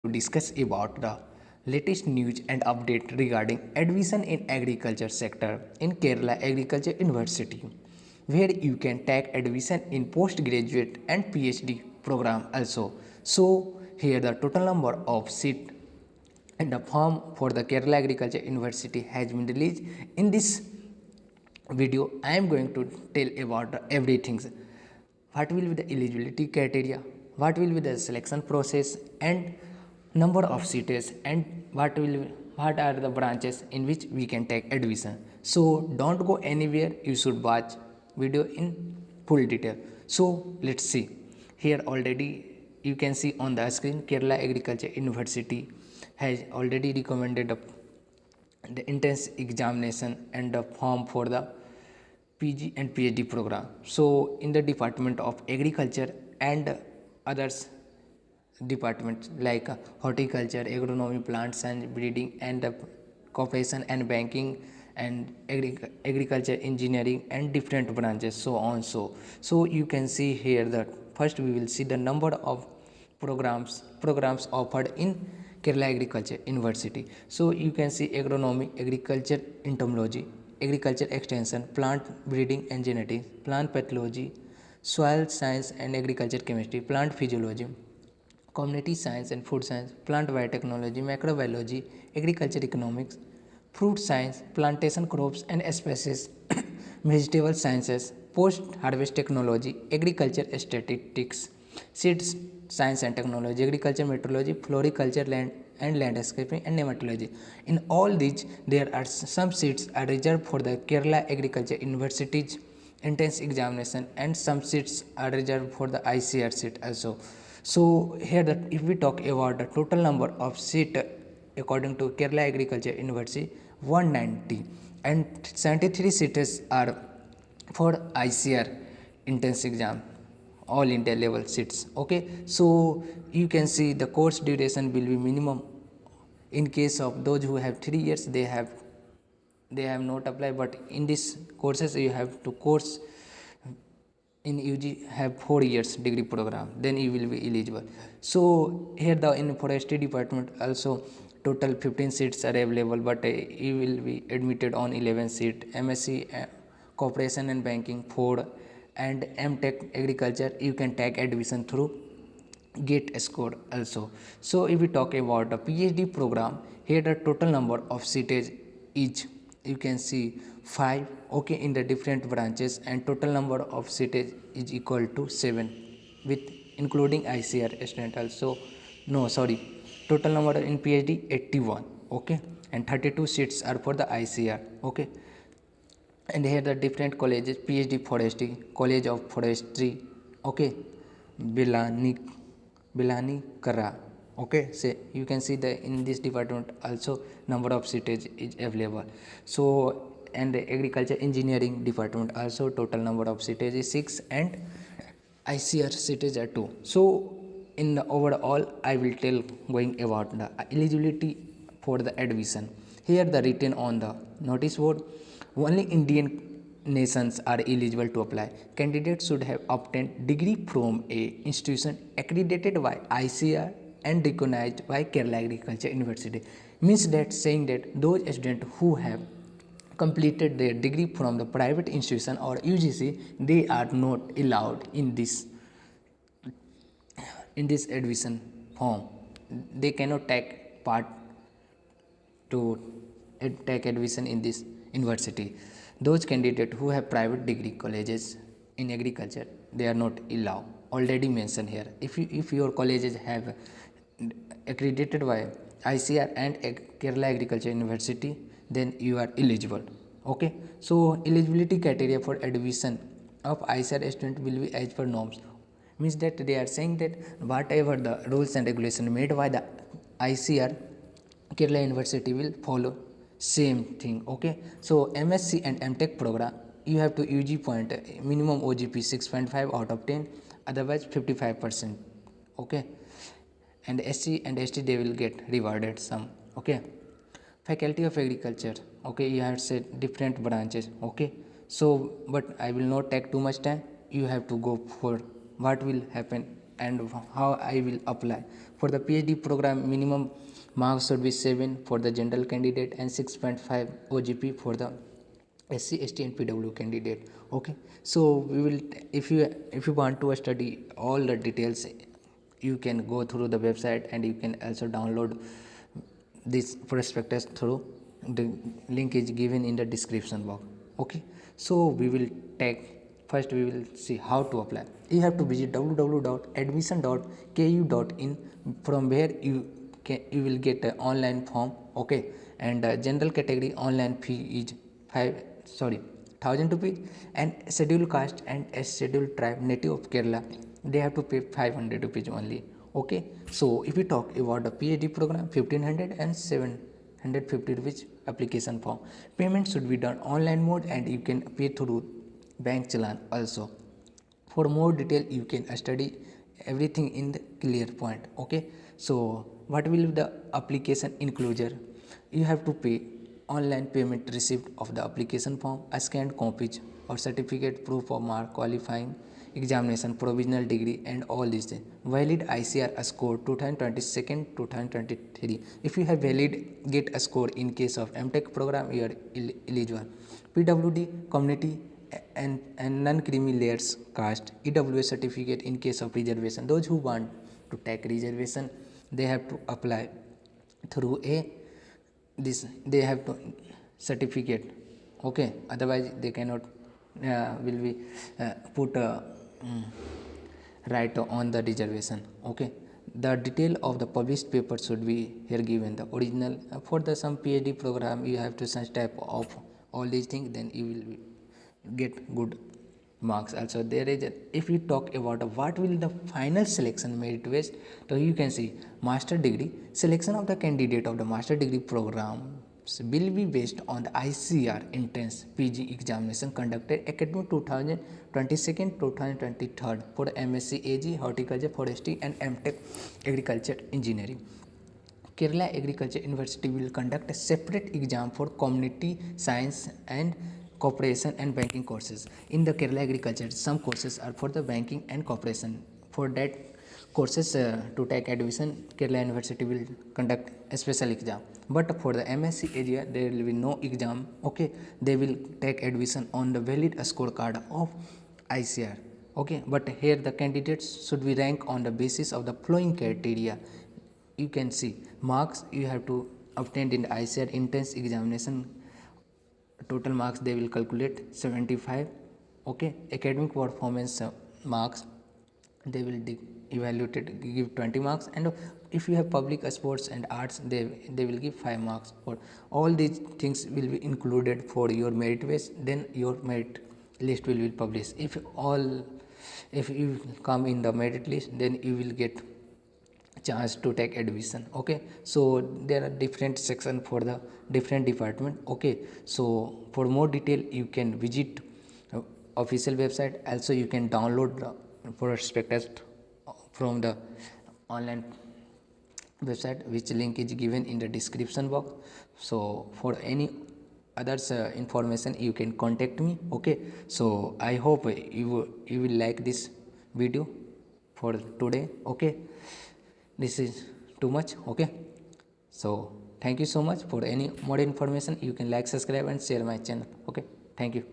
to discuss about the latest news and update regarding admission in agriculture sector in Kerala Agriculture University, where you can take admission in postgraduate and PhD program also. So here the total number of seat and the form for the Kerala Agriculture University has been released. In this video I am going to tell about everything. What will be the eligibility criteria, what will be the selection process, and number of seats, and what are the branches in which we can take admission. So don't go anywhere, you should watch video in full detail. So let's see. Here already you can see on the screen, Kerala Agriculture University has already recommended the entrance examination and the form for the PG and PhD program. So in the Department of Agriculture and others departments like horticulture, agronomy, plant science, breeding, and cooperation and banking, and agriculture engineering, and different branches, so on. So you can see here that first we will see the number of programs offered in Kerala Agriculture University. So you can see agronomy, agriculture entomology, agriculture extension, plant breeding and genetics, plant pathology, soil science and agriculture chemistry, plant physiology, community science and food science, plant biotechnology, microbiology, agriculture economics, fruit science, plantation crops and species, vegetable sciences, post harvest technology, agriculture statistics, seeds science and technology, agriculture meteorology, floriculture, land and landscaping, and nematology. In all these, there are some seats are reserved for the Kerala Agriculture University's entrance examination, and some seats are reserved for the ICR seat also. So here that if we talk about the total number of seat according to Kerala Agriculture University, 190, and 73 seats are for ICR entrance exam, all India level seats. Okay, so you can see the course duration will be minimum. In case of those who have 3 years, they have not applied, but in this courses you have to course in UG have 4 years degree program, then you will be eligible. So here the in forestry department also total 15 seats are available, but you will be admitted on 11 seat. MSc cooperation and banking 4, and MTech agriculture you can take admission through GATE score also. So if we talk about the PhD program, here the total number of seats is, you can see 5, okay, in the different branches, and total number of seats is equal to 7 with including ICR student also. No, sorry, total number in PhD 81, okay, and 32 seats are for the ICR, okay. And here the different colleges: PhD forestry, College of Forestry, okay, Bilani Bilani Kara, okay. So you can see the in this department also number of seats is available. So and the agriculture engineering department also total number of seats is 6, and ICR seats are 2. So in the overall I will tell going about the eligibility for the admission. Here the written on the notice board, only Indian nations are eligible to apply. Candidates should have obtained degree from a institution accredited by ICR and recognized by Kerala Agriculture University. Means that saying that those students who have completed their degree from the private institution or UGC, they are not allowed in this admission form. They cannot take part to take admission in this university. Those candidates who have private degree colleges in agriculture, they are not allowed. Already mentioned here. If your colleges have accredited by ICR and Kerala Agriculture University, then you are eligible. Okay. So eligibility criteria for admission of ICR student will be as per norms. Means that they are saying that whatever the rules and regulations made by the ICR, Kerala University will follow same thing. Okay. So MSc and MTech program, you have to UG point minimum OGP 6.5 out of 10, otherwise 55%. Okay. And SC and ST they will get rewarded some. Okay. Faculty of Agriculture, okay, you have said different branches. Okay. So but I will not take too much time, you have to go for what will happen and how I will apply. For the PhD program, minimum marks should be 7 for the general candidate and 6.5 OGP for the SC, ST and PW candidate. Okay, so we will, if you want to study all the details, you can go through the website, and you can also download this prospectus through the link is given in the description box. Okay, so we will take, first we will see how to apply. You have to visit www.admission.ku.in, from where you will get an online form. Okay, and general category online fee is 1,000 rupees, and scheduled caste and scheduled tribe native of Kerala, they have to pay 500 rupees only. Okay, so if we talk about the PhD program, 1500 and 750 rupees application form. Payment should be done online mode, and you can pay through bank challan also. For more detail, you can study everything in the clear point. Okay, so what will be the application enclosure? You have to pay online payment receipt of the application form, a scanned copies or certificate, proof of mark, qualifying examination, provisional degree, and all these things. Valid ICR score 2022 2023. If you have valid get a score in case of MTech program, you are eligible. PWD community and non-creamy layers caste, EWS certificate in case of reservation. Those who want to take reservation, they have to apply through this, they have to certificate. Okay, otherwise they cannot will be put right on the reservation. Okay, the detail of the published paper should be here given, the original. For the some PhD program, you have to such type of all these things, then you will get good marks. Also there is if we talk about what will the final selection merit based, so you can see master degree selection of the candidate of the master degree program will be based on the ICR intense PG examination conducted academic 2022-2023 for MSc AG horticulture, forestry and MTech agriculture engineering. Kerala Agriculture University will conduct a separate exam for community science and corporation and banking courses. In the Kerala Agriculture, some courses are for the banking and corporation. For that courses to take admission, Kerala University will conduct a special exam. But for the MSc area, there will be no exam. Okay, they will take admission on the valid scorecard of ICR. Okay, but here the candidates should be ranked on the basis of the following criteria. You can see marks you have to obtain in the ICR intense examination. Total marks they will calculate 75. Okay, academic performance marks they will evaluated give 20 marks, and if you have public sports and arts, they will give 5 marks. For all these things will be included for your merit base, then your merit list will be published. If you come in the merit list, then you will get chance to take admission. Okay, so there are different section for the different department. Okay, so for more detail you can visit official website. Also you can download the prospectus from the online website, which link is given in the description box. So for any others information you can contact me. Okay, so I hope you will like this video for today. Okay, this is too much. Okay, so thank you so much. For any more information you can like, subscribe and share my channel. Okay, thank you.